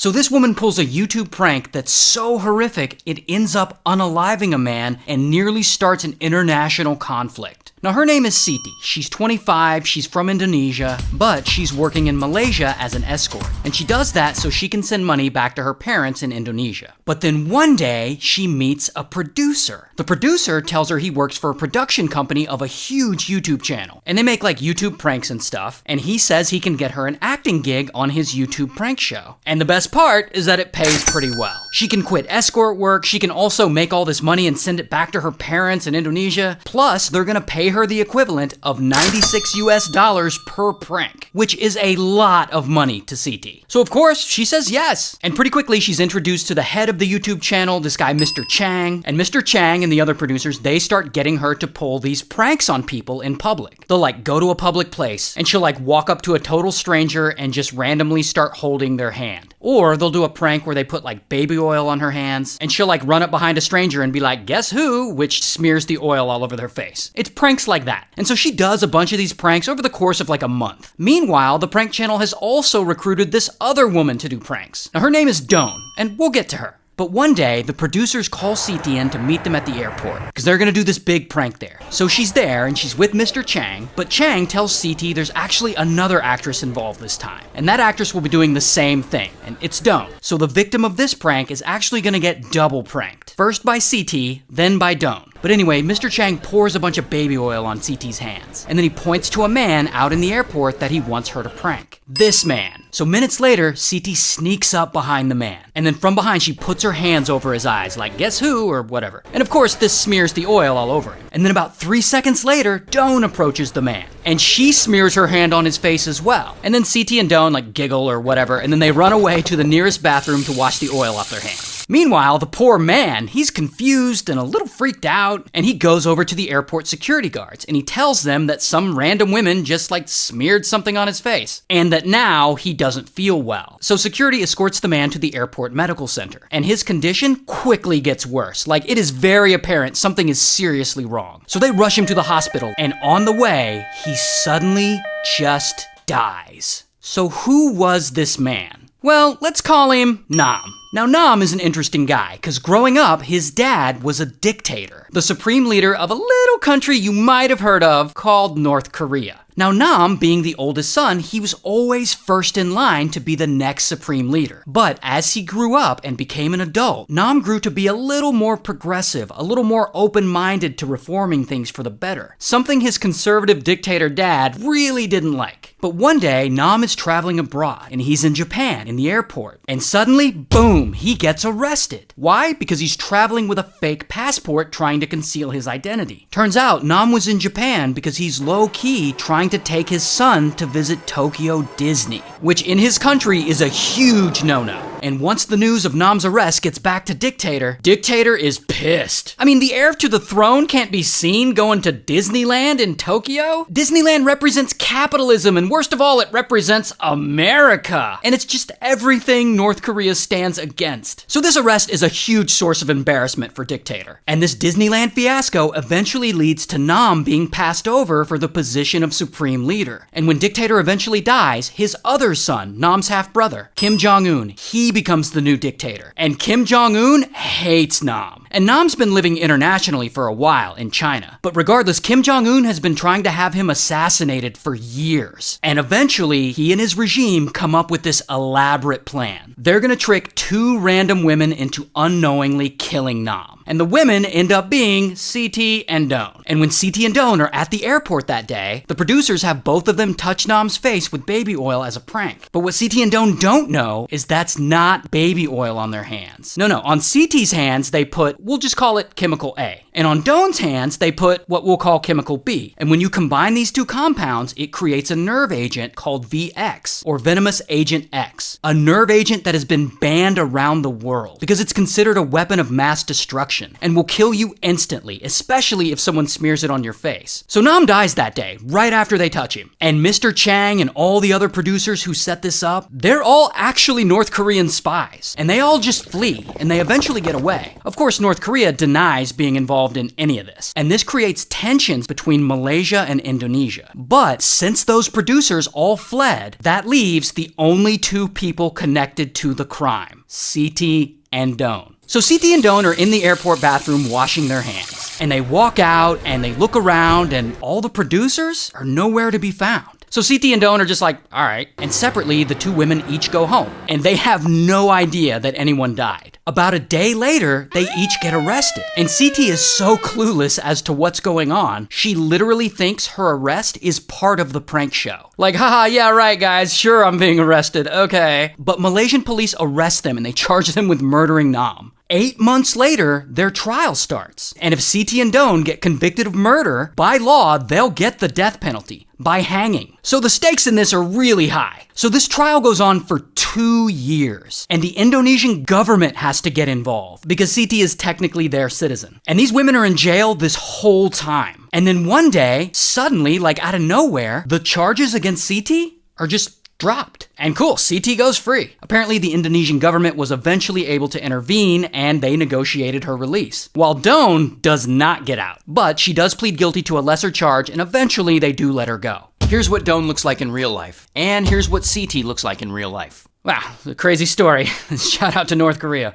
So this woman pulls a YouTube prank that's so horrific it ends up unaliving a man and nearly starts an international conflict. Now her name is Siti. She's 25, she's from Indonesia, but she's working in Malaysia as an escort. And she does that so she can send money back to her parents in Indonesia. But then one day, she meets a producer. The producer tells her he works for a production company of a huge YouTube channel. And they make like YouTube pranks and stuff. And he says he can get her an acting gig on his YouTube prank show. And the best part is that it pays pretty well. She can quit escort work, she can also make all this money and send it back to her parents in Indonesia. Plus, they're gonna pay her the equivalent of $96 per prank, which is a lot of money to Siti. So of course, she says yes. And pretty quickly, she's introduced to the head of the YouTube channel, this guy, Mr. Chang. And Mr. Chang and the other producers, they start getting her to pull these pranks on people in public. They'll like go to a public place and she'll like walk up to a total stranger and just randomly start holding their hand. Or they'll do a prank where they put like baby oil on her hands and she'll like run up behind a stranger and be like, guess who? Which smears the oil all over their face. It's pranks like that. And so she does a bunch of these pranks over the course of like a month. Meanwhile, the prank channel has also recruited this other woman to do pranks. Now her name is Dawn, and we'll get to her. But one day, the producers call Siti in to meet them at the airport, because they're gonna do this big prank there. So she's there, and she's with Mr. Chang, but Chang tells Siti there's actually another actress involved this time. And that actress will be doing the same thing, and it's Dawn. So the victim of this prank is actually gonna get double pranked. First by Siti, then by Dawn. But anyway, Mr. Chang pours a bunch of baby oil on Siti's hands, and then he points to a man out in the airport that he wants her to prank. This man. So minutes later, Siti sneaks up behind the man, and then from behind she puts her hands over his eyes, like guess who, or whatever. And of course, this smears the oil all over him. And then about 3 seconds later, Dawn approaches the man, and she smears her hand on his face as well. And then Siti and Dawn like giggle or whatever, and then they run away to the nearest bathroom to wash the oil off their hands. Meanwhile, the poor man, he's confused and a little freaked out, and he goes over to the airport security guards, and he tells them that some random women just like smeared something on his face, and that now he doesn't feel well. So security escorts the man to the airport medical center, and his condition quickly gets worse. Like, it is very apparent something is seriously wrong. So they rush him to the hospital, and on the way, he suddenly just dies. So who was this man? Well, let's call him Nam. Now, Nam is an interesting guy, because growing up, his dad was a dictator, the supreme leader of a little country you might have heard of called North Korea. Now, Nam, being the oldest son, he was always first in line to be the next supreme leader. But as he grew up and became an adult, Nam grew to be a little more progressive, a little more open-minded to reforming things for the better. Something his conservative dictator dad really didn't like. But one day, Nam is traveling abroad, and he's in Japan, in the airport. And suddenly, boom, he gets arrested. Why? Because he's traveling with a fake passport trying to conceal his identity. Turns out, Nam was in Japan because he's low-key trying to take his son to visit Tokyo Disney, which in his country is a huge no-no. And once the news of Nam's arrest gets back to Dictator is pissed. I mean, the heir to the throne can't be seen going to Disneyland in Tokyo? Disneyland represents capitalism, and worst of all, it represents America. And it's just everything North Korea stands against. So this arrest is a huge source of embarrassment for Dictator. And this Disneyland fiasco eventually leads to Nam being passed over for the position of supreme leader. And when Dictator eventually dies, his other son, Nam's half-brother, Kim Jong-un, he becomes the new dictator. And Kim Jong-un hates Nam. And Nam's been living internationally for a while in China. But regardless, Kim Jong-un has been trying to have him assassinated for years. And eventually, he and his regime come up with this elaborate plan. They're gonna trick 2 random women into unknowingly killing Nam. And the women end up being Siti and Dawn. And when Siti and Dawn are at the airport that day, the producers have both of them touch Nam's face with baby oil as a prank. But what Siti and Dawn don't know is that's not baby oil on their hands. No, on Siti's hands, they put, we'll just call it chemical A. And on Dawn's hands, they put what we'll call chemical B. And when you combine these 2 compounds, it creates a nerve agent called VX, or venomous agent X. A nerve agent that has been banned around the world because it's considered a weapon of mass destruction destruction and will kill you instantly, especially if someone smears it on your face. So Nam dies that day, right after they touch him. And Mr. Chang and all the other producers who set this up, they're all actually North Korean spies. And they all just flee, and they eventually get away. Of course, North Korea denies being involved in any of this. And this creates tensions between Malaysia and Indonesia. But since those producers all fled, that leaves the only two people connected to the crime, Siti and Doan. So Siti and Doan are in the airport bathroom washing their hands. And they walk out and they look around and all the producers are nowhere to be found. So Siti and Doan are just like, all right. And separately, the two women each go home. And they have no idea that anyone died. About a day later, they each get arrested. And Siti is so clueless as to what's going on, she literally thinks her arrest is part of the prank show. Like, haha, yeah, right, guys, sure, I'm being arrested, okay. But Malaysian police arrest them and they charge them with murdering Nam. 8 months later, their trial starts. And if Siti and Doan get convicted of murder, by law, they'll get the death penalty by hanging. So the stakes in this are really high. So this trial goes on for 2 years. And the Indonesian government has to get involved because Siti is technically their citizen. And these women are in jail this whole time. And then one day, suddenly, like out of nowhere, the charges against Siti are just dropped. And cool, Siti goes free. Apparently the Indonesian government was eventually able to intervene and they negotiated her release. While Doan does not get out, but she does plead guilty to a lesser charge and eventually they do let her go. Here's what Doan looks like in real life. And here's what Siti looks like in real life. Wow, a crazy story. Shout out to North Korea.